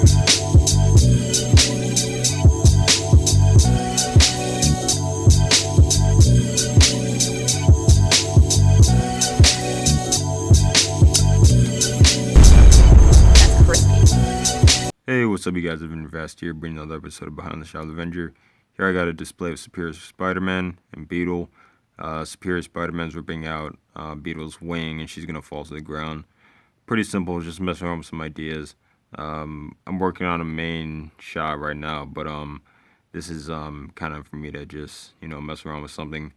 Hey, what's up, you guys? Avenger Vast here, bringing another episode of Behind the Shot of Avenger. Here I got a display of Superior Spider-Man and Beetle. Superior Spider-Man's ripping out Beetle's wing, and she's gonna fall to the ground. Pretty simple, just messing around with some ideas. I'm working on a main shot right now, but this is kind of for me to just mess around with something.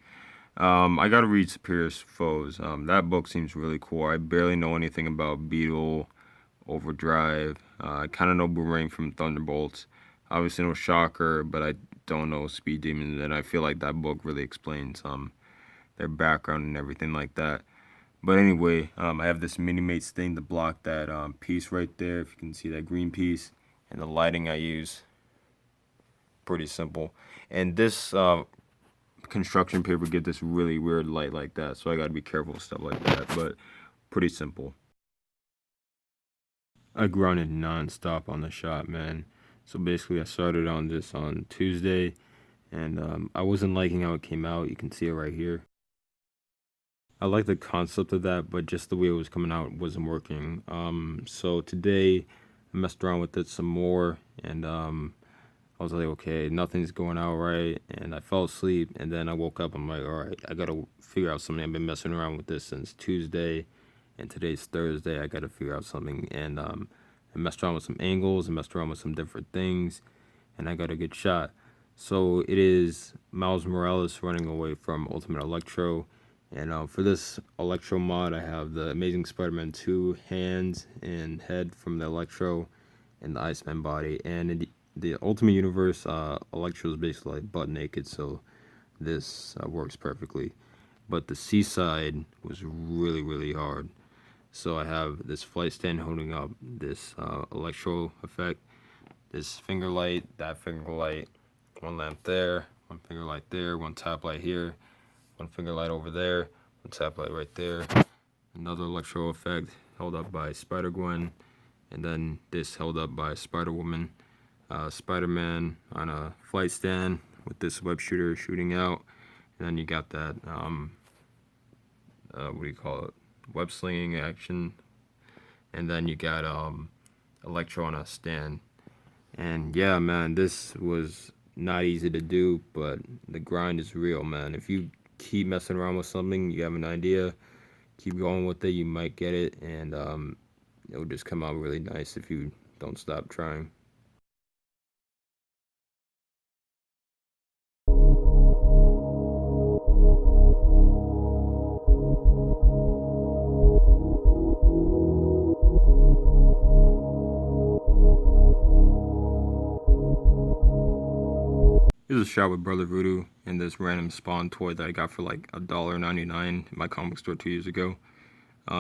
I gotta read Superior's Foes. That book seems really cool. I barely know anything about Beetle, Overdrive. I kind of know Boomerang from Thunderbolts. Obviously know Shocker, but I don't know Speed Demons, and I feel like that book really explains their background and everything like that. But anyway, I have this Mini Mates thing to block that piece right there, if you can see that green piece, and the lighting I use. Pretty simple. And this construction paper get this really weird light like that, so I gotta be careful with stuff like that, but pretty simple. I grinded non-stop on the shot, man. So basically I started on this on Tuesday, and I wasn't liking how it came out. You can see it right here. I like the concept of that, but just the way it was coming out wasn't working. So today I messed around with it some more, and I was like, okay, nothing's going out right, and I fell asleep, and then I woke up. I'm like, all right, I gotta figure out something. I've been messing around with this since Tuesday, and today's Thursday. I gotta figure out something, and I messed around with some angles, and messed around with some different things, and I got a good shot. So it is Miles Morales running away from Ultimate Electro, and for this Electro mod, I have the Amazing Spider-Man 2 hands and head from the Electro, and the Iceman body, and in the Ultimate Universe, Electro is basically like butt naked, so this works perfectly. But the seaside was really, really hard. So I have this flight stand holding up this Electro effect, this finger light, that finger light, one lamp there, one finger light there, one tap light here, one finger light over there, one tap light right there, another Electro effect held up by Spider-Gwen, and then this held up by Spider-Woman. Spider-Man on a flight stand with this web shooter shooting out, and then you got that what do you call it, web slinging action, and then you got Electro on a stand. And yeah, man, this was not easy to do, but the grind is real, man. If you keep messing around with something, you have an idea, keep going with it, you might get it, and it'll just come out really nice if you don't stop trying. Here's a shot with Brother Voodoo and this random Spawn toy that I got for like $1.99 in my comic store 2 years ago.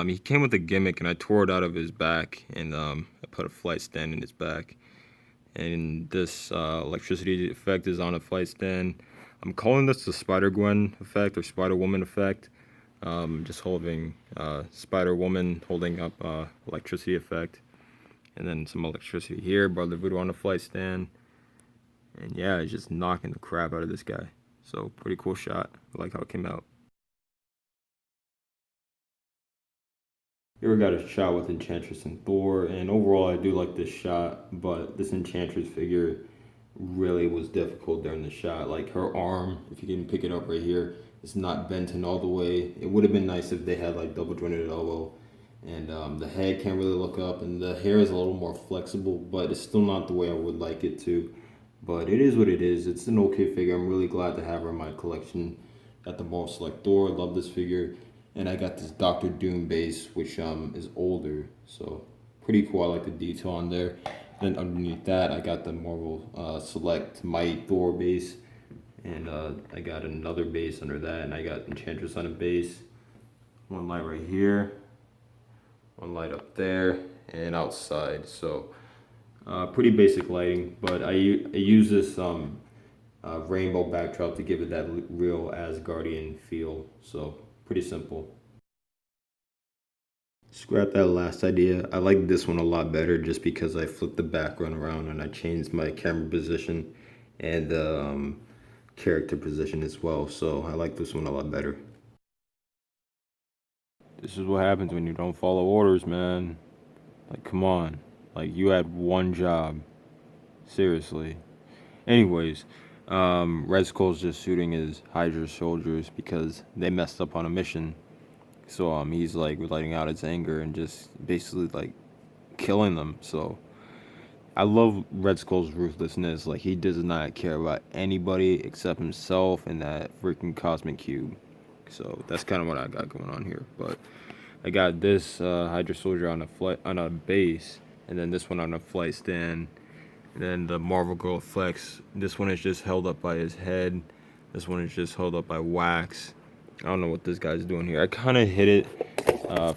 He came with a gimmick, and I tore it out of his back, and I put a flight stand in his back. And this electricity effect is on a flight stand. I'm calling this the Spider-Gwen effect or Spider-Woman effect. Just holding Spider-Woman holding up electricity effect. And then some electricity here, Brother Voodoo on the flight stand. And yeah, it's just knocking the crap out of this guy. So pretty cool shot. I like how it came out. Here we got a shot with Enchantress and Thor, and overall I do like this shot, but this Enchantress figure really was difficult during the shot. Like her arm, if you can pick it up right here, it's not bent in all the way. It would have been nice if they had like double jointed elbow, and the head can't really look up, and the hair is a little more flexible, but it's still not the way I would like it to. But it is what it is. It's an okay figure. I'm really glad to have her in my collection. Got the Marvel Select Thor. Love this figure. And I got this Doctor Doom base, which is older. So pretty cool. I like the detail on there. Then underneath that, I got the Marvel Select Mighty Thor base. And I got another base under that. And I got Enchantress on a base. One light right here. One light up there. And outside. So pretty basic lighting, but I use this rainbow backdrop to give it that real Asgardian feel, so pretty simple. Scrap that last idea. I like this one a lot better just because I flipped the background around and I changed my camera position and the character position as well. So I like this one a lot better. This is what happens when you don't follow orders, man. Like, come on. Like, you had one job. Seriously. Anyways, Red Skull's just shooting his Hydra soldiers because they messed up on a mission. So he's like letting out his anger and just basically like killing them. So I love Red Skull's ruthlessness. Like, he does not care about anybody except himself and that freaking cosmic cube. So that's kind of what I got going on here. But I got this Hydra soldier on a base, and then this one on a flight stand. And then the Marvel Girl Flex. This one is just held up by his head. This one is just held up by wax. I don't know what this guy's doing here. I kind of hit it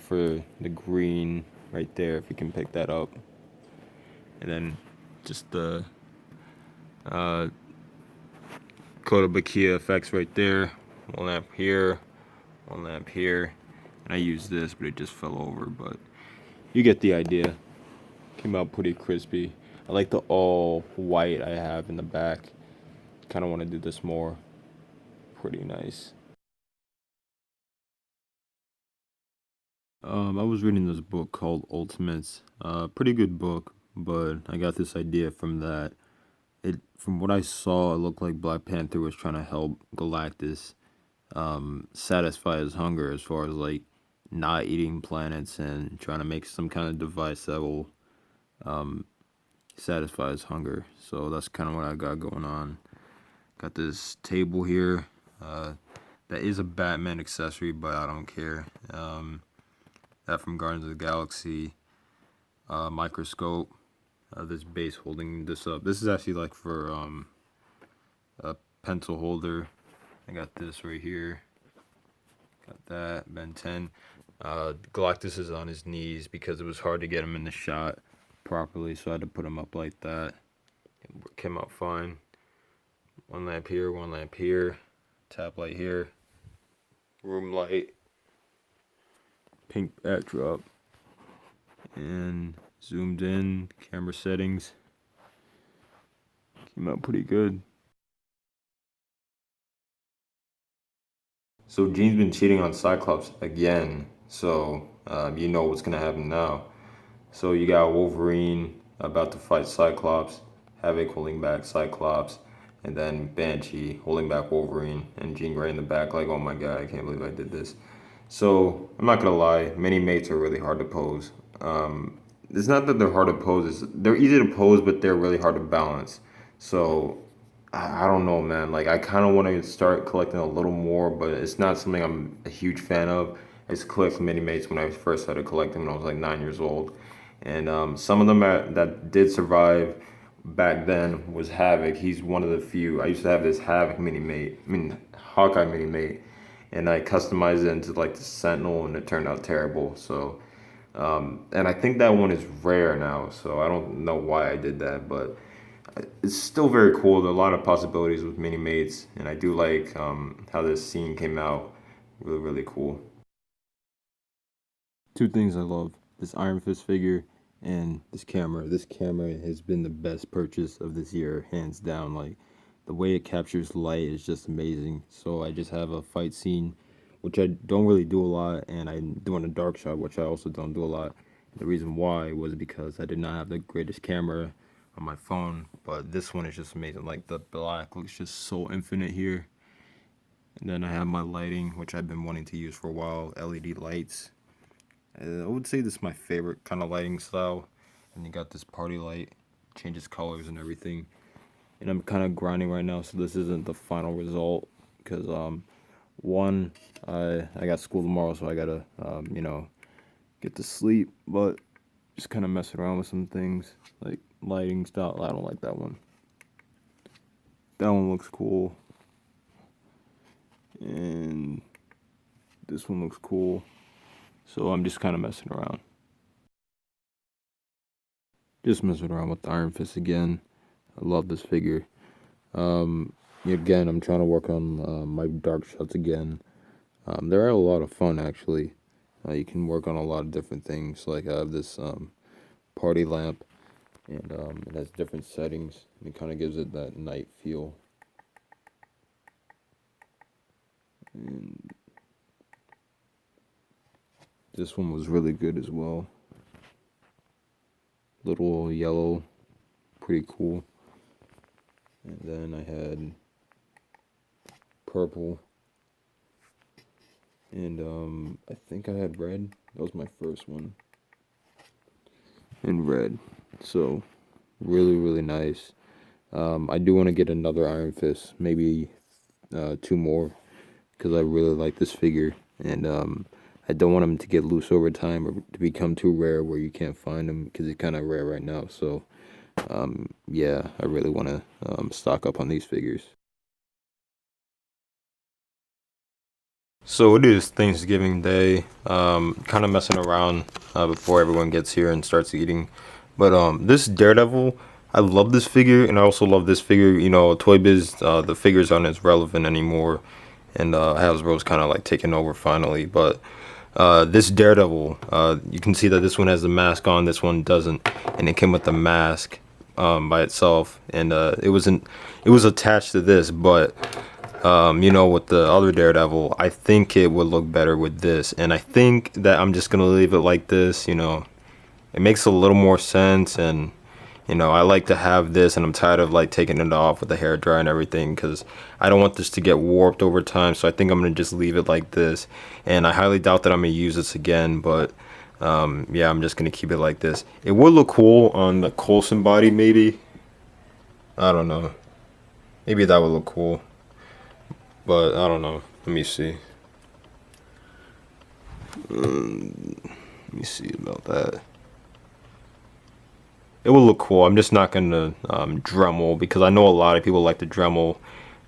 for the green right there, if you can pick that up. And then just the Kotobukiya effects right there. One lamp here, one lamp here. And I used this, but it just fell over. But you get the idea. Came out pretty crispy. I like the all white I have in the back. Kind of want to do this more. Pretty nice. I was reading this book called Ultimates. Pretty good book, but I got this idea from that. From what I saw, it looked like Black Panther was trying to help Galactus satisfy his hunger as far as like not eating planets and trying to make some kind of device that will satisfy his hunger. So that's kind of what I got going on. Got this table here. That is a Batman accessory, but I don't care. That from Guardians of the Galaxy. Microscope. This base holding this up. This is actually like for a pencil holder. I got this right here. Got that. Ben 10. Galactus is on his knees because it was hard to get him in the shot properly, so I had to put him up like that. It came out fine. One lamp here, one lamp here. Tap light here. Room light. Pink backdrop. And zoomed in, camera settings. Came out pretty good. So Jean's been cheating on Cyclops again. So you know what's gonna happen now. So you got Wolverine about to fight Cyclops, Havoc holding back Cyclops, and then Banshee holding back Wolverine, and Jean right in the back like, oh my god, I can't believe I did this. So I'm not gonna lie, mini mates are really hard to pose. It's not that they're hard to pose; they're easy to pose, but they're really hard to balance. So I don't know, man. Like, I kind of want to start collecting a little more, but it's not something I'm a huge fan of. I used to collect mini mates when I first started collecting when I was like 9 years old, and some of them that did survive back then was Havoc. He's one of the few. I used to have this Havoc mini mate, Hawkeye mini mate, and I customized it into like the Sentinel, and it turned out terrible. So, and I think that one is rare now. So I don't know why I did that, but it's still very cool. There are a lot of possibilities with mini mates, and I do like how this scene came out. Really, really cool. Two things I love: this Iron Fist figure and this camera. This camera has been the best purchase of this year, hands down. Like, the way it captures light is just amazing. So I just have a fight scene, which I don't really do a lot, and I'm doing a dark shot, which I also don't do a lot. The reason why was because I did not have the greatest camera on my phone, but this one is just amazing. Like, the black looks just so infinite here. And then I have my lighting, which I've been wanting to use for a while, LED lights. I would say this is my favorite kind of lighting style. And you got this party light, changes colors and everything. And I'm kind of grinding right now, so this isn't the final result because one, I got school tomorrow, so I gotta get to sleep. But just kind of messing around with some things like lighting style. I don't like that one. That one looks cool, and this one looks cool. So I'm just kind of messing around. Just messing around with the Iron Fist again. I love this figure. Again, I'm trying to work on my dark shots again. They're a lot of fun, actually. You can work on a lot of different things. Like I have this party lamp, and it has different settings, and it kind of gives it that night feel. And this one was really good as well. Little yellow, pretty cool. And then I had purple, and I think I had red. That was my first one. And red. So really, really nice. I do want to get another Iron Fist, maybe two more, because I really like this figure, and I don't want him to get loose over time or to become too rare where you can't find him, because he's kind of rare right now. So yeah, I really want to stock up on these figures. So it is Thanksgiving Day. Kind of messing around before everyone gets here and starts eating. But this Daredevil, I love this figure, and I also love this figure. You know, Toy Biz, the figures aren't as relevant anymore, and Hasbro's kind of like taking over finally. But this Daredevil, you can see that this one has the mask on, this one doesn't, and it came with the mask by itself, and it was attached to this, but you know, with the other Daredevil, I think it would look better with this, and I think that I'm just gonna leave it like this. You know, it makes a little more sense, and you know, I like to have this, and I'm tired of like taking it off with the hair dry and everything, because I don't want this to get warped over time. So I think I'm gonna just leave it like this, and I highly doubt that I'm gonna use this again. But yeah, I'm just gonna keep it like this. It would look cool on the Coulson body, maybe. I don't know. Maybe that would look cool, but I don't know. Let me see. Let me see about that. It will look cool. I'm just not gonna Dremel, because I know a lot of people like to Dremel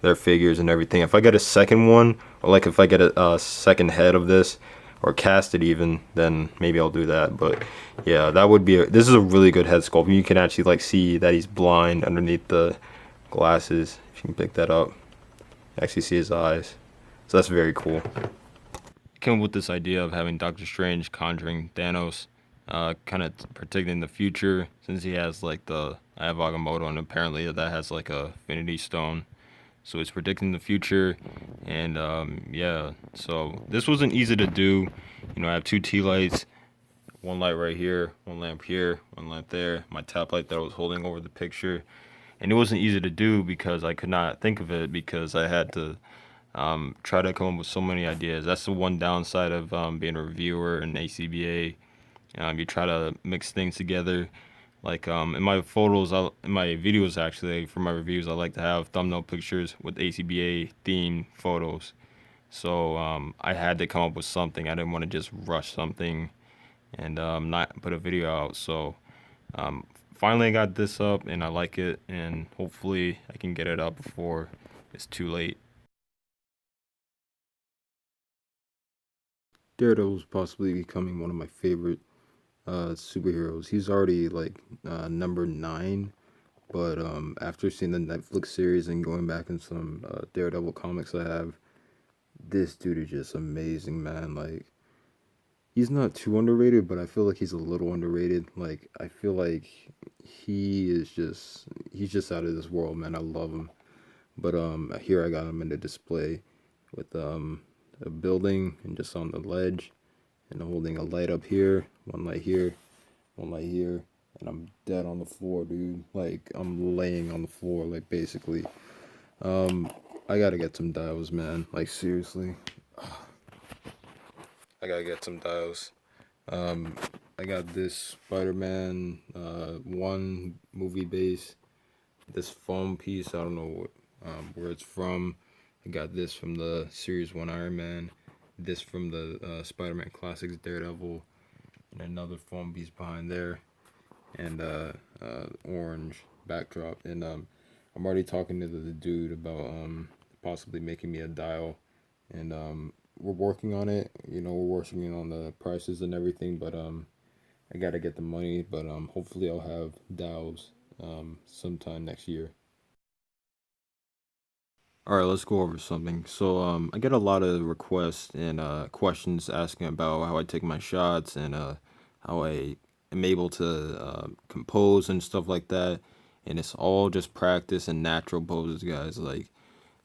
their figures and everything. If I get a second one, or like if I get a second head of this, or cast it even, then maybe I'll do that. But yeah, that would be this is a really good head sculpt. You can actually like see that he's blind underneath the glasses. If you can pick that up, actually see his eyes. So that's very cool. Came up with this idea of having Doctor Strange conjuring Thanos, kind of predicting the future, since he has like the I have Agamotto, and apparently that has like a Infinity Stone, so it's predicting the future. And yeah, so this wasn't easy to do. You know, I have two tea lights, one light right here, one lamp here, one lamp there, my tap light that I was holding over the picture, and it wasn't easy to do because I could not think of it, because I had to try to come up with so many ideas. That's the one downside of being a reviewer in ACBA. You try to mix things together. Like in my photos, in my videos actually, for my reviews, I like to have thumbnail pictures with ACBA themed photos. So I had to come up with something. I didn't want to just rush something and not put a video out. So um, finally, I got this up, and I like it, and hopefully, I can get it up before it's too late. Daredevil's possibly becoming one of my favorite superheroes. He's already like number 9, but after seeing the Netflix series and going back in some Daredevil comics I have, this dude is just amazing, man. Like, he's not too underrated, but I feel like he's a little underrated. Like, I feel like he's just out of this world, man. I love him. But here I got him in a display with a building and just on the ledge, and holding a light up here, one light here, one light here, and I'm dead on the floor, dude. Like, I'm laying on the floor, like, basically. I gotta get some dials, man. Like, seriously. I gotta get some dials. Um, I got this Spider-Man 1 movie base, this foam piece. I don't know where it's from. I got this from the Series 1 Iron Man, this from the Spider-Man Classics Daredevil, and another foam piece behind there, and orange backdrop. And I'm already talking to the dude about possibly making me a dial, and we're working on it. You know, we're working on the prices and everything, but I gotta get the money. But hopefully I'll have dials sometime next year. All right, let's go over something. So, I get a lot of requests and questions asking about how I take my shots and how I am able to compose and stuff like that. And it's all just practice and natural poses, guys. Like,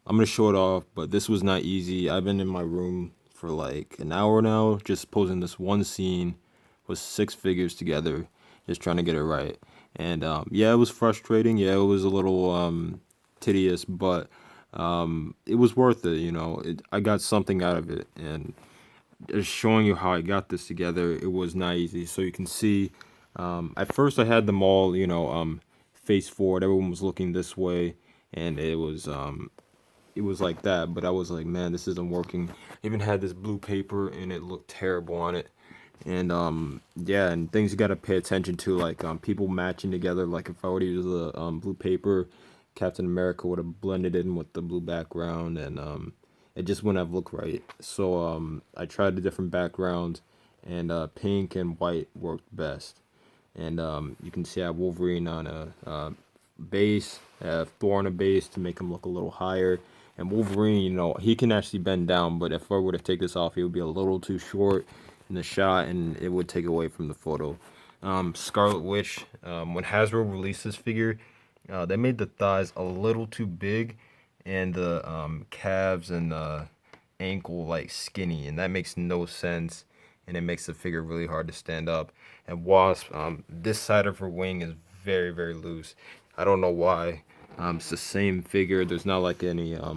I'm gonna show it off, but this was not easy. I've been in my room for like an hour now, just posing this one scene with six figures together, just trying to get it right. And yeah, it was frustrating. Yeah, it was a little tedious, but it was worth it. I got something out of it, and just showing you how I got this together, it was not easy. So you can see, at first I had them all, face forward. Everyone was looking this way, and it was like that, but I was like, man, this isn't working. I even had this blue paper and it looked terrible on it. And yeah, and things you gotta pay attention to, like people matching together. Like if I were to use the blue paper, Captain America would have blended in with the blue background, and it just wouldn't have looked right. So I tried a different background, and pink and white worked best. And you can see I have Wolverine on a base, Thor on a base to make him look a little higher. And Wolverine, he can actually bend down, but if I were to take this off, it would be a little too short in the shot, and it would take away from the photo. Scarlet Witch, when Hasbro released this figure, they made the thighs a little too big, and the calves and the ankle like skinny, and that makes no sense, and it makes the figure really hard to stand up. And Wasp, this side of her wing is very, very loose. I don't know why. It's the same figure. There's not like any I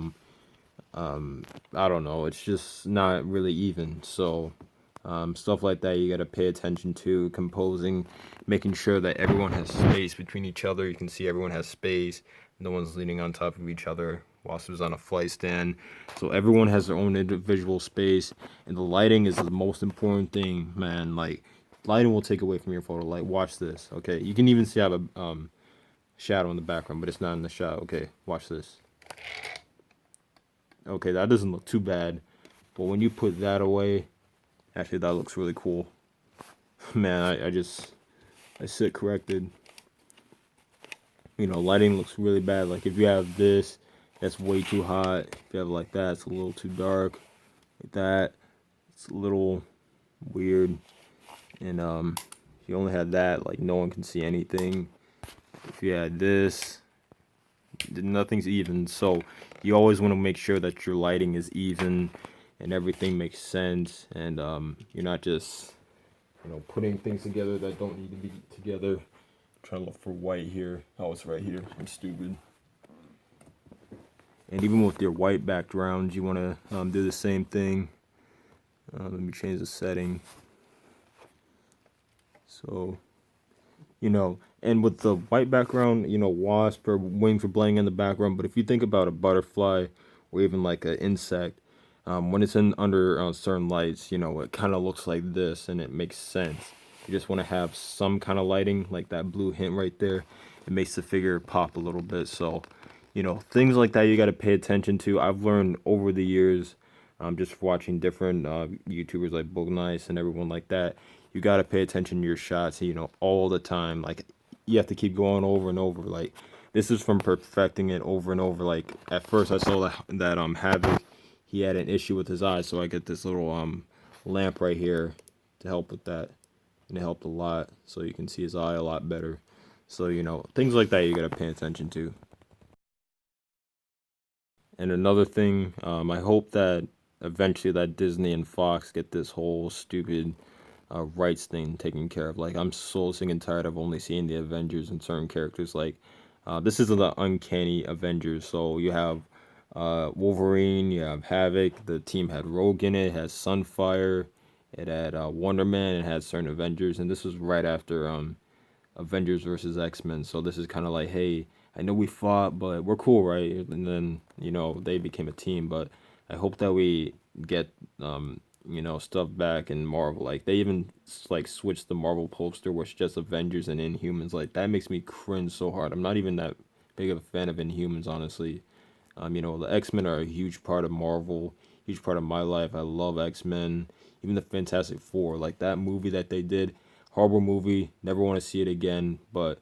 don't know. It's just not really even. So stuff like that you gotta pay attention to. Composing, making sure that everyone has space between each other. You can see everyone has space. No one's leaning on top of each other. Wasp is on a flight stand, so everyone has their own individual space. And the lighting is the most important thing, man. Like lighting will take away from your photo. Like watch this. Okay, you can even see I have a shadow in the background, but it's not in the shot. Okay, watch this. Okay, that doesn't look too bad, but when you put that away, actually that looks really cool. Man, I sit corrected. Lighting looks really bad. Like if you have this, that's way too hot. If you have it like that, it's a little too dark. Like that, it's a little weird. And if you only had that, like no one can see anything. If you had this, nothing's even. So you always want to make sure that your lighting is even and everything makes sense, and you're not just putting things together that don't need to be together. I'm trying to look for white here. Oh, it's right here. I'm stupid. And even with your white background, you want to do the same thing. Let me change the setting. So and with the white background, wasp or wings are blending in the background. But if you think about a butterfly or even like an insect, when it's in under certain lights, it kind of looks like this, and it makes sense. You just want to have some kind of lighting, like that blue hint right there. It makes the figure pop a little bit. So, things like that you got to pay attention to. I've learned over the years, just watching different YouTubers like Bug Nice and everyone like that. You got to pay attention to your shots, all the time. Like you have to keep going over and over. Like this is from perfecting it over and over. Like at first I saw that Havoc, he had an issue with his eyes, so I get this little lamp right here to help with that, and it helped a lot. So you can see his eye a lot better. So things like that you got to pay attention to. And another thing, I hope that eventually that Disney and Fox get this whole stupid rights thing taken care of. Like I'm so sick and tired of only seeing the Avengers and certain characters. Like this is the uncanny Avengers. So you have Wolverine, you have Havoc. The team had Rogue in it. It has Sunfire. It had Wonder Man. It had certain Avengers, and this was right after Avengers versus X-Men. So this is kind of like, hey, I know we fought, but we're cool, right? And then, they became a team. But I hope that we get, stuff back in Marvel. Like, they even, like, switched the Marvel poster where it's just Avengers and Inhumans. Like, that makes me cringe so hard. I'm not even that big of a fan of Inhumans, honestly. The X-Men are a huge part of Marvel, huge part of my life. I love X-Men, even the Fantastic Four. Like, that movie that they did, horrible movie, never want to see it again, but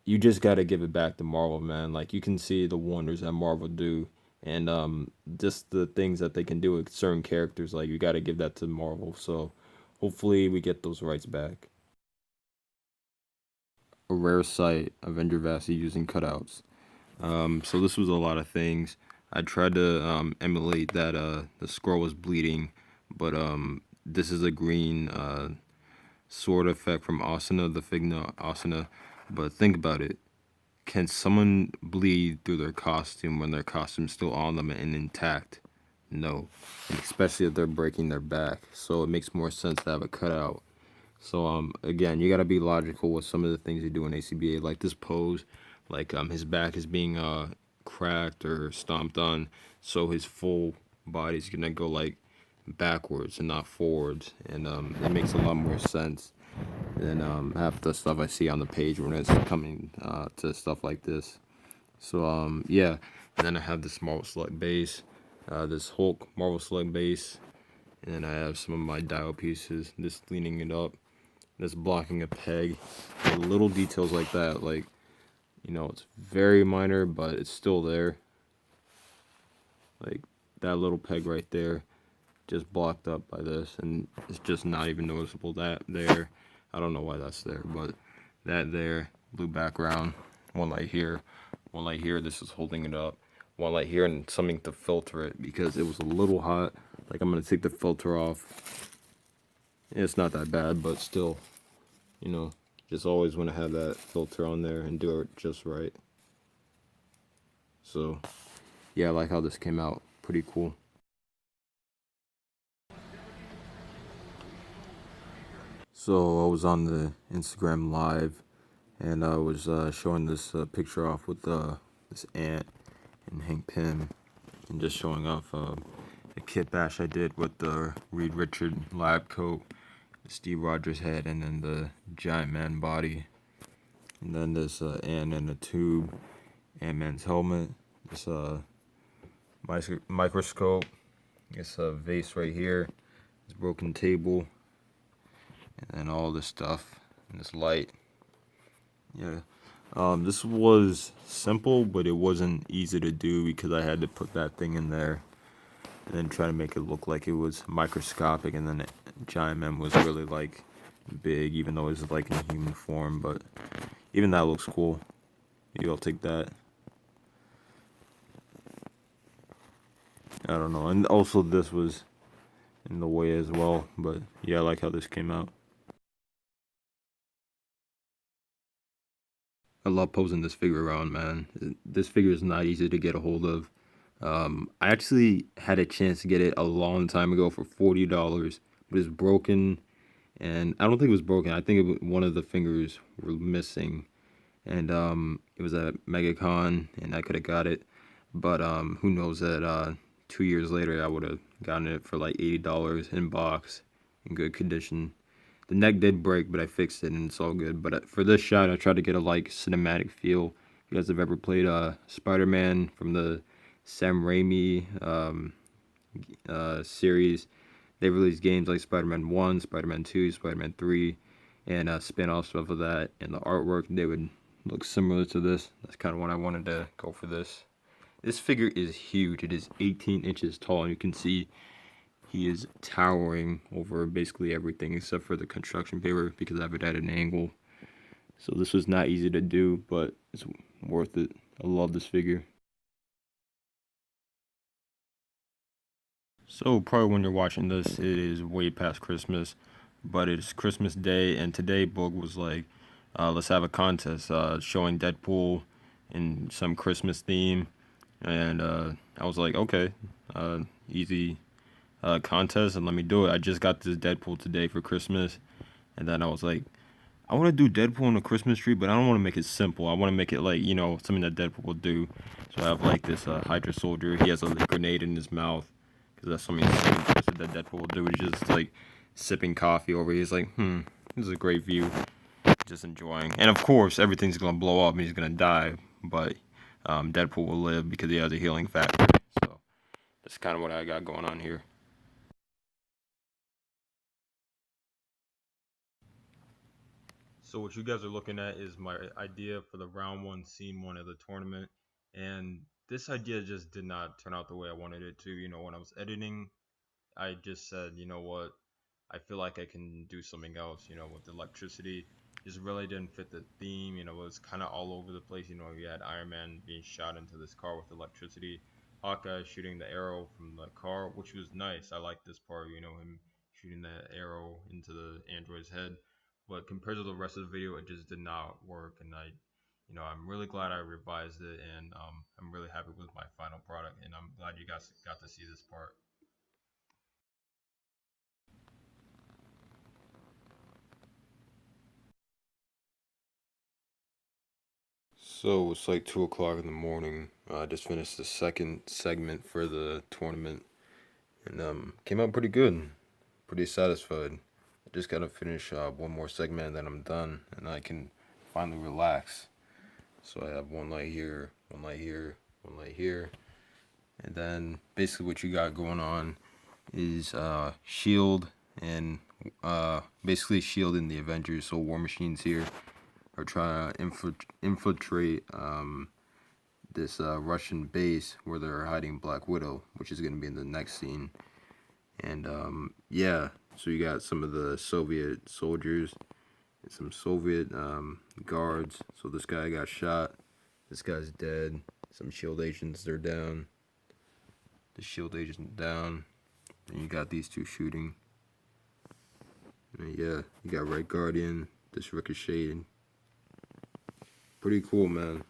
you just got to give it back to Marvel, man. Like you can see the wonders that Marvel do, and just the things that they can do with certain characters. Like you got to give that to Marvel. So hopefully we get those rights back. A rare sight, Avenger Vasi using cutouts. So this was a lot of things. I tried to emulate that the scroll was bleeding, but this is a green sword effect from Asuna, the Figna Asuna. But think about it. Can someone bleed through their costume when their costume's still on them and intact? No. Especially if they're breaking their back. So it makes more sense to have a cutout. So again, you gotta be logical with some of the things you do in ACBA, like this pose, like his back is being cracked or stomped on, so his full body's gonna go like backwards and not forwards, and it makes a lot more sense than half the stuff I see on the page when it's coming to stuff like this. So yeah, and then I have this Marvel Select base, this Hulk Marvel Select base, and then I have some of my dial pieces, this leaning it up, this blocking a peg, little details like that, like, you know, it's very minor, but it's still there. Like that little peg right there, just blocked up by this, and it's just not even noticeable. That there, I don't know why that's there, but that there, blue background, one light here, one light here. This is holding it up. One light here, and something to filter it because it was a little hot. Like I'm gonna take the filter off. It's not that bad, but still, you know, just always want to have that filter on there and do it just right. So yeah, I like how this came out. Pretty cool. So I was on the Instagram live, and I was showing this picture off with this ant and Hank Pym, and just showing off a kit bash I did with the Reed Richard lab coat, the Steve Rogers head, and then the Giant Man body, and then this ant in a tube, Ant Man's helmet, this microscope, this vase right here, this broken table, and then all this stuff, and this light. Yeah. This was simple, but it wasn't easy to do because I had to put that thing in there and then try to make it look like it was microscopic, and then Giant Man was really like big, even though it was like in human form. But even that looks cool. Maybe I'll take that. I don't know. And also this was in the way as well. But yeah, I like how this came out. I love posing this figure around, man. This figure is not easy to get a hold of. I actually had a chance to get it a long time ago for $40, but it's broken, and I don't think it was broken. I think one of the fingers were missing, and it was at MegaCon, and I could have got it, but who knows that 2 years later I would have gotten it for like $80 in box, in good condition. The neck did break, but I fixed it and it's all good. But for this shot, I tried to get a like cinematic feel. If you guys have ever played Spider-Man from the Sam Raimi series, they released games like Spider-Man 1, Spider-Man 2, Spider-Man 3, and spin-off stuff of that. And the artwork, they would look similar to this. That's kind of when I wanted to go for this. This figure is huge. It is 18 inches tall, and you can see he is towering over basically everything except for the construction paper because I have it at an angle. So this was not easy to do, but it's worth it. I love this figure. So probably when you're watching this, it is way past Christmas, but it's Christmas Day, and today Boog was like, let's have a contest showing Deadpool in some Christmas theme, and I was like, okay, easy contest, and let me do it. I just got this Deadpool today for Christmas, and then I was like, I want to do Deadpool on a Christmas tree, but I don't want to make it simple. I want to make it like, you know, something that Deadpool will do. So I have like this Hydra soldier. He has a grenade in his mouth because that's something twisted that Deadpool will do. He's just like sipping coffee over. He's like, this is a great view. Just enjoying. And of course, everything's gonna blow up and he's gonna die, but Deadpool will live because he has a healing factor. So that's kind of what I got going on here. So what you guys are looking at is my idea for the round one, scene one of the tournament, and this idea just did not turn out the way I wanted it to. You know, when I was editing, I just said, you know what, I feel like I can do something else. You know, with electricity, just really didn't fit the theme. You know, it was kind of all over the place. You know, you had Iron Man being shot into this car with electricity, Hawkeye shooting the arrow from the car, which was nice. I liked this part. You know, him shooting the arrow into the android's head. But compared to the rest of the video, it just did not work, and I'm really glad I revised it, and I'm really happy with my final product, and I'm glad you guys got to see this part. So it's like 2 o'clock in the morning. I just finished the second segment for the tournament, and came out pretty good. Pretty satisfied. I just gotta finish one more segment, and then I'm done, and I can finally relax. So I have one light here, one light here, one light here, and then basically what you got going on is Shield and basically Shield and the Avengers. So War Machine's here are trying to infiltrate this Russian base where they're hiding Black Widow, which is going to be in the next scene. And yeah, so you got some of the Soviet soldiers and some Soviet guards. So this guy got shot. This guy's dead. Some Shield agents, they're down. The Shield agent down. And you got these two shooting. And yeah, you got Red Guardian, this ricocheting. Pretty cool, man.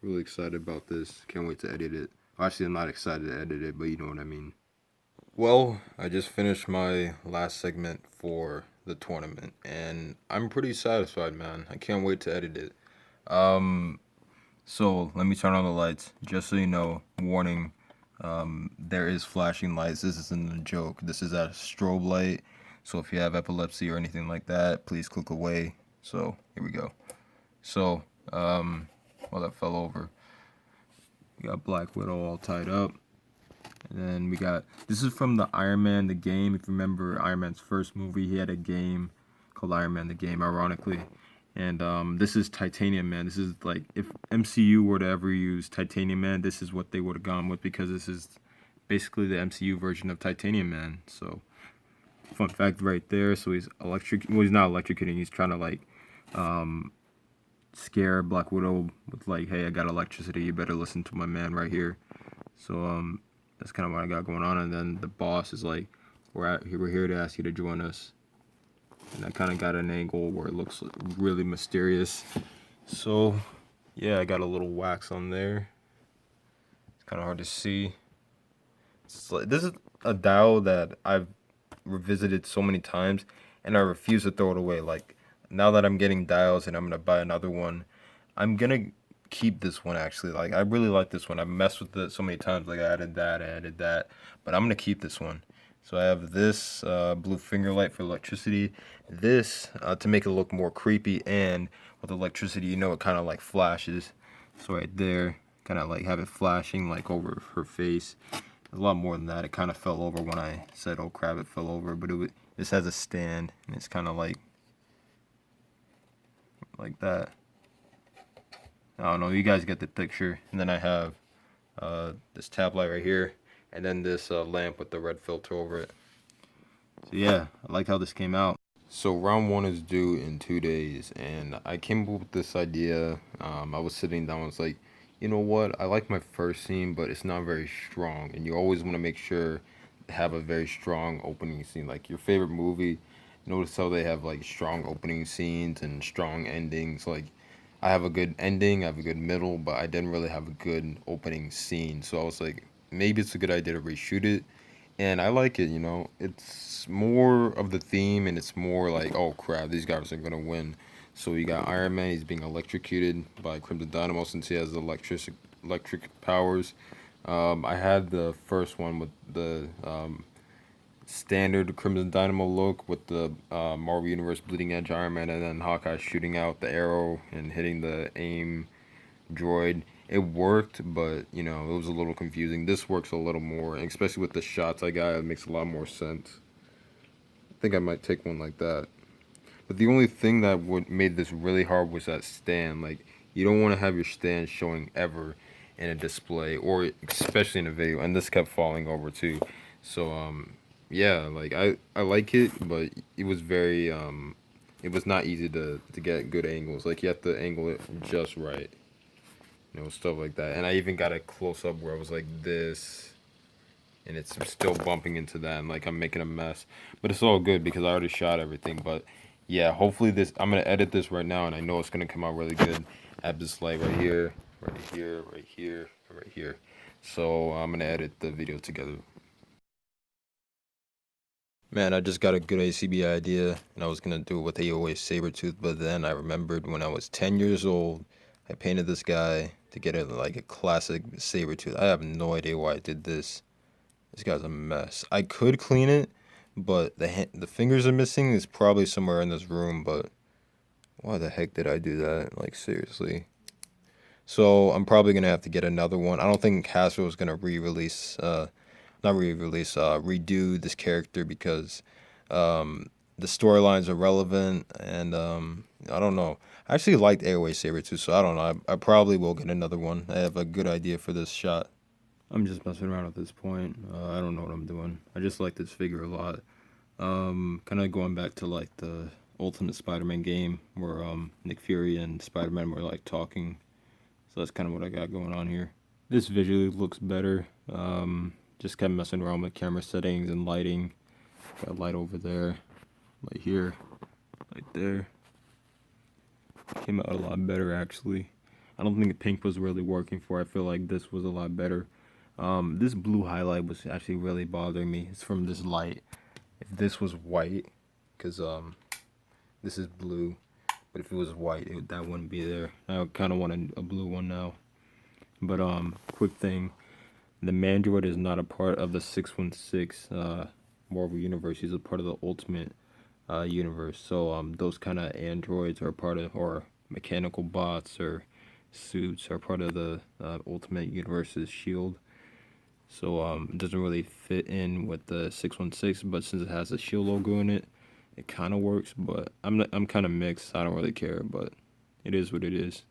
Really excited about this. Can't wait to edit it. Actually, I'm not excited to edit it, but you know what I mean. Well, I just finished my last segment for the tournament, and I'm pretty satisfied, man. I can't wait to edit it. Um, so let me turn on the lights. Just so you know, warning, there is flashing lights. This isn't a joke. This is a strobe light. So if you have epilepsy or anything like that, please click away. So here we go. So, well, that fell over. We got Black Widow all tied up. And then we got, this is from the Iron Man, the game. If you remember Iron Man's first movie, he had a game called Iron Man, the game, ironically. And this is Titanium Man. This is like, if MCU were to ever use Titanium Man, this is what they would have gone with, because this is basically the MCU version of Titanium Man. So, fun fact right there. So he's well, he's not electrocuting. He's trying to like scare Black Widow with like, hey, I got electricity. You better listen to my man right here. So that's kind of what I got going on. And then the boss is like, we're here to ask you to join us. And I kind of got an angle where it looks really mysterious. So yeah, I got a little wax on there. It's kind of hard to see. It's like, this is a dial that I've revisited so many times, and I refuse to throw it away. Like, now that I'm getting dials and I'm gonna buy another one, I'm gonna keep this one actually. Like, I really like this one. I messed with it so many times. Like, I added that, but I'm gonna keep this one. So I have this blue finger light for electricity. This to make it look more creepy, and with electricity, you know, it kind of like flashes. So right there, kind of like have it flashing like over her face. A lot more than that. It kind of fell over when I said, "Oh crap!" It fell over, but this has a stand, and it's kind of like that. I don't know. You guys get the picture. And then I have this tab light right here, and then this lamp with the red filter over it. So yeah, I like how this came out. So round one is due in 2 days, and I came up with this idea. I was sitting down, I was like, you know what? I like my first scene, but it's not very strong, and you always want to make sure to have a very strong opening scene. Like your favorite movie, notice how they have like strong opening scenes and strong endings. Like I have a good ending, I have a good middle, but I didn't really have a good opening scene. So I was like, maybe it's a good idea to reshoot it, and I like it. You know, it's more of the theme, and it's more like, oh crap, these guys are gonna win. So you got Iron Man. He's being electrocuted by Crimson Dynamo since he has electric powers. I had the first one with the standard Crimson Dynamo look with the Marvel Universe Bleeding Edge Iron Man, and then Hawkeye shooting out the arrow and hitting the aim droid. It worked, but you know, it was a little confusing. This works a little more, and especially with the shots I got, it makes a lot more sense. I think I might take one like that. But the only thing that would made this really hard was that stand. Like, you don't want to have your stand showing ever. in a display, or especially in a video. And this kept falling over too. So yeah, like I like it, but it was very it was not easy to get good angles. Like you have to angle it just right, stuff like that. And I even got a close up where I was like this, and it's still bumping into that, and like I'm making a mess. But it's all good because I already shot everything. But yeah, hopefully this, I'm gonna edit this right now, and I know it's gonna come out really good. I have this light right here, right here, right here, right here. So I'm gonna edit the video together. Man, I just got a good ACBA idea, and I was gonna do it with AOA Sabretooth, but then I remembered when I was 10 years old, I painted this guy to get it like a classic Sabretooth. I have no idea why I did this. This guy's a mess. I could clean it, but the fingers are missing. It's probably somewhere in this room, but why the heck did I do that? Like, seriously. So I'm probably gonna have to get another one. I don't think Hasbro is gonna redo this character because the storylines are relevant, and I don't know. I actually liked AOA Sabretooth, so I don't know. I probably will get another one. I have a good idea for this shot. I'm just messing around at this point. I don't know what I'm doing. I just like this figure a lot. Kind of going back to like the Ultimate Spider-Man game where Nick Fury and Spider-Man were like talking. So that's kind of what I got going on here. This visually looks better. Just kind of messing around with camera settings and lighting. Got light over there, light here, light there. Came out a lot better actually. I don't think the pink was really working for it. I feel like this was a lot better. This blue highlight was actually really bothering me. It's from this light. If this was white, because this is blue, but if it was white, that wouldn't be there. I kind of want a blue one now. But quick thing, the Mandroid is not a part of the 616 Marvel universe. He's a part of the Ultimate universe. So those kind of androids are part of, or mechanical bots or suits are part of the Ultimate universe's shield. So it doesn't really fit in with the 616, but since it has a shield logo in it, it kind of works. But I'm kind of mixed. I don't really care, but it is what it is.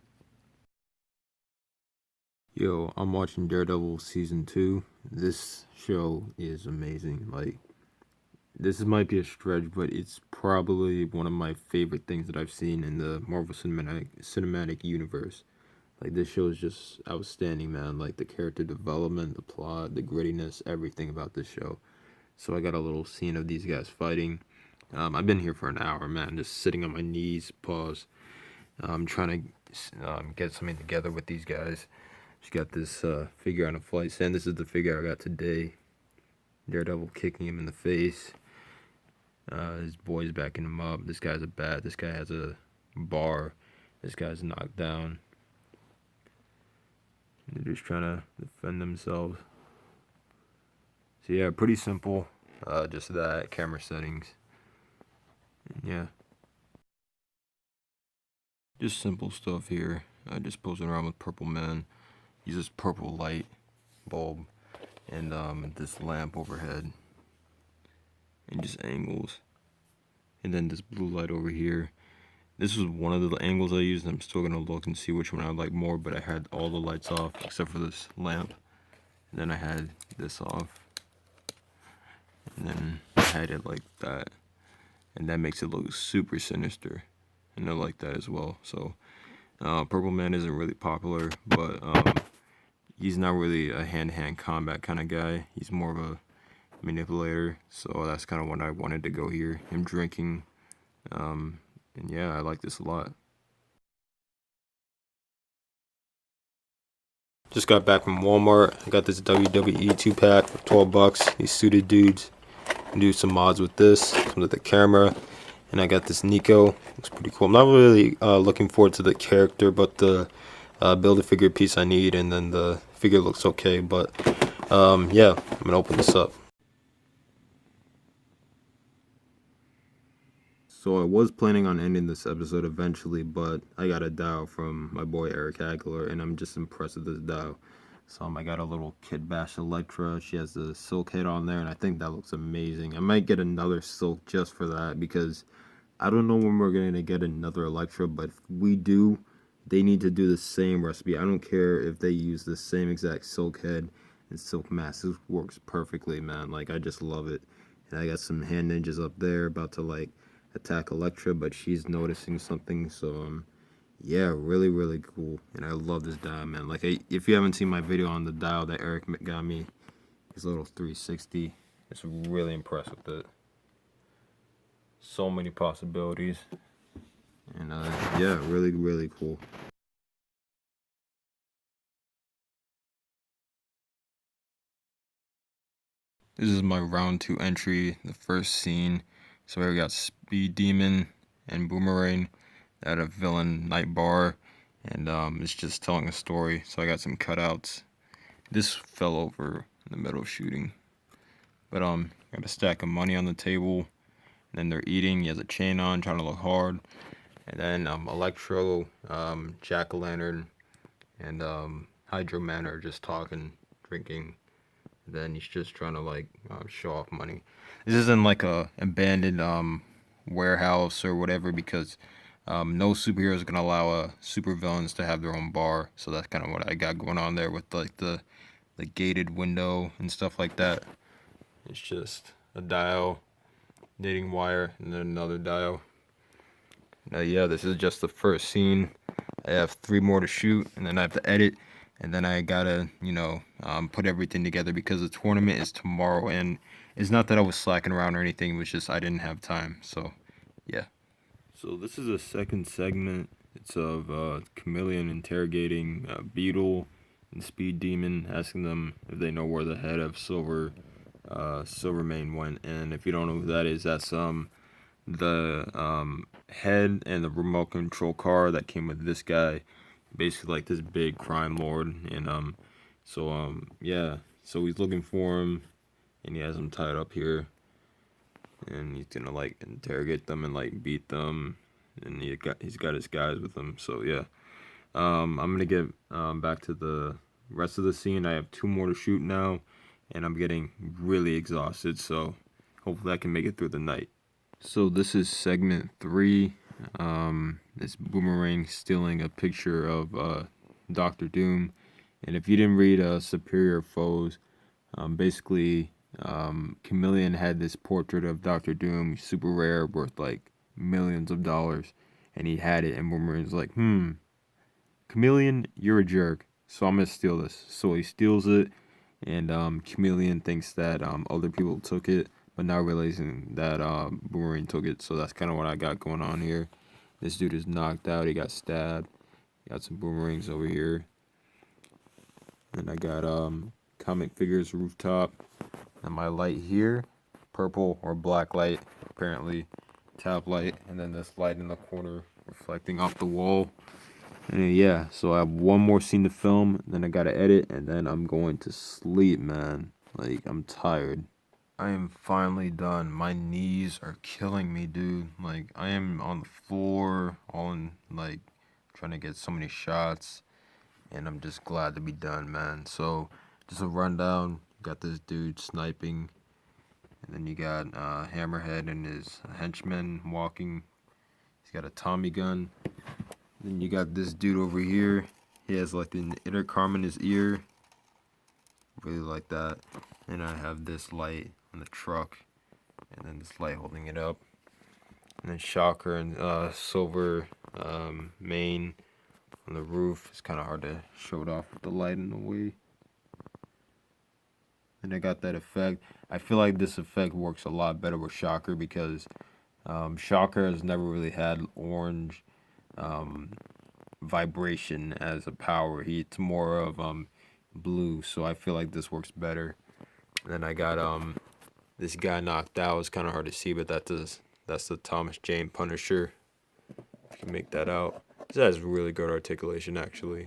Yo, I'm watching Daredevil season 2. This show is amazing. Like, this might be a stretch, but it's probably one of my favorite things that I've seen in the Marvel Cinematic Universe. Like, this show is just outstanding, man. Like, the character development, the plot, the grittiness, everything about this show. So I got a little scene of these guys fighting. I've been here for an hour, man, just sitting on my knees, pause. I'm trying to get something together with these guys. Just got this figure on a flight stand. This is the figure I got today. Daredevil kicking him in the face. His boy's backing him up. This guy's a bat. This guy has a bar. This guy's knocked down. They're just trying to defend themselves. So yeah, pretty simple. Just that, camera settings. And yeah. Just simple stuff here. Just posing around with Purple Man. Uses purple light bulb and this lamp overhead. And just angles. And then this blue light over here. This was one of the angles I used. I'm still gonna look and see which one I like more, but I had all the lights off except for this lamp. And then I had this off. And then I had it like that. And that makes it look super sinister. And I like that as well. So Purple Man isn't really popular, but he's not really a hand-to-hand combat kind of guy. He's more of a manipulator. So that's kind of what I wanted to go here. Him drinking. And yeah, I like this a lot. Just got back from Walmart. I got this WWE 2-pack for 12 bucks. These suited dudes. Do some mods with this. Comes with the camera. And I got this Nico. Looks pretty cool. I'm not really looking forward to the character, but the Build-A-Figure piece I need. And then the figure looks okay. But yeah, I'm going to open this up. So I was planning on ending this episode eventually, but I got a dial from my boy Eric Aguilar, and I'm just impressed with this dial. So I got a little Kid Bash Elektra. She has the silk head on there, and I think that looks amazing. I might get another silk just for that, because I don't know when we're going to get another Elektra, but if we do, they need to do the same recipe. I don't care if they use the same exact silk head and silk mask. This works perfectly, man. Like, I just love it. And I got some hand ninjas up there about to like attack Elektra, but she's noticing something. So yeah, really, really cool. And I love this dial, man. Like, if you haven't seen my video on the dial that Eric got me, his little 360, it's really impressed with it. So many possibilities. And yeah, really, really cool. This is my round 2 entry, the first scene. So I got Speed Demon and Boomerang at a villain night bar, and it's just telling a story. So I got some cutouts. This fell over in the middle of shooting, but got a stack of money on the table, and then they're eating. He has a chain on, trying to look hard, and then Electro, Jack-o'-lantern, and Hydro Man are just talking, drinking. Then he's just trying to like show off money. This isn't like a abandoned warehouse or whatever, because no superhero is gonna allow supervillains to have their own bar. So that's kind of what I got going on there with like the gated window and stuff like that. It's just a dial, knitting wire, and then another dial. Now, yeah, this is just the first scene. I have 3 more to shoot, and then I have to edit, and then I gotta, put everything together because the tournament is tomorrow. And it's not that I was slacking around or anything; it was just I didn't have time. So, yeah. So this is a second segment. It's of Chameleon interrogating Beetle and Speed Demon, asking them if they know where the head of Silvermane went. And if you don't know who that is, that's the head and the remote control car that came with this guy, basically like this big crime lord. And yeah, so he's looking for him, and he has him tied up here, and he's gonna like interrogate them and like beat them, and he's got his guys with him. So yeah, I'm gonna get back to the rest of the scene. I have 2 more to shoot now, and I'm getting really exhausted, so hopefully I can make it through the night. So this is segment 3. It's Boomerang stealing a picture of Doctor Doom. And if you didn't read Superior Foes, basically Chameleon had this portrait of Doctor Doom, super rare, worth like millions of dollars, and he had it. And Boomerang's like, Chameleon, you're a jerk, so I'm gonna steal this. So he steals it, and Chameleon thinks that other people took it, but now realizing that Boomerang took it. So that's kind of what I got going on here. This dude is knocked out. He got stabbed. Got some boomerangs over here. And I got comic figures rooftop. And my light here, purple or black light, apparently tap light. And then this light in the corner reflecting off the wall. And yeah, so I have 1 more scene to film. Then I gotta edit, and then I'm going to sleep, man. Like, I'm tired. I am finally done. My knees are killing me, dude. Like, I am on the floor, all in, like, trying to get so many shots. And I'm just glad to be done, man. So, just a rundown. Got this dude sniping. And then you got Hammerhead and his henchmen walking. He's got a Tommy gun. Then you got this dude over here. He has, like, an intercom in his ear. Really like that. And I have this light on the truck, and then this light holding it up, and then Shocker and Silver Mane on the roof. It's kind of hard to show it off with the light in the way. And I got that effect. I feel like this effect works a lot better with Shocker, because Shocker has never really had orange vibration as a power. It's more of blue, so I feel like this works better. And then I got this guy knocked out. It's kind of hard to see, but that's the Thomas Jane Punisher. You can make that out. This has really good articulation, actually.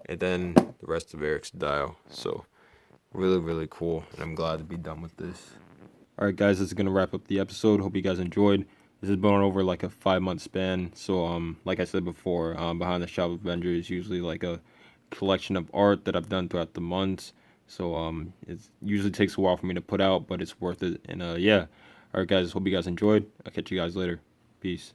And then the rest of Eric's dial. So really, really cool, and I'm glad to be done with this. All right, guys, this is gonna wrap up the episode. Hope you guys enjoyed. This has been over like a 5-month span. So like I said before, behind the shop Avenger is usually like a collection of art that I've done throughout the months. So it usually takes a while for me to put out, but it's worth it. And yeah, all right, guys, hope you guys enjoyed. I'll catch you guys later. Peace.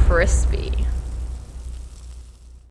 crispy.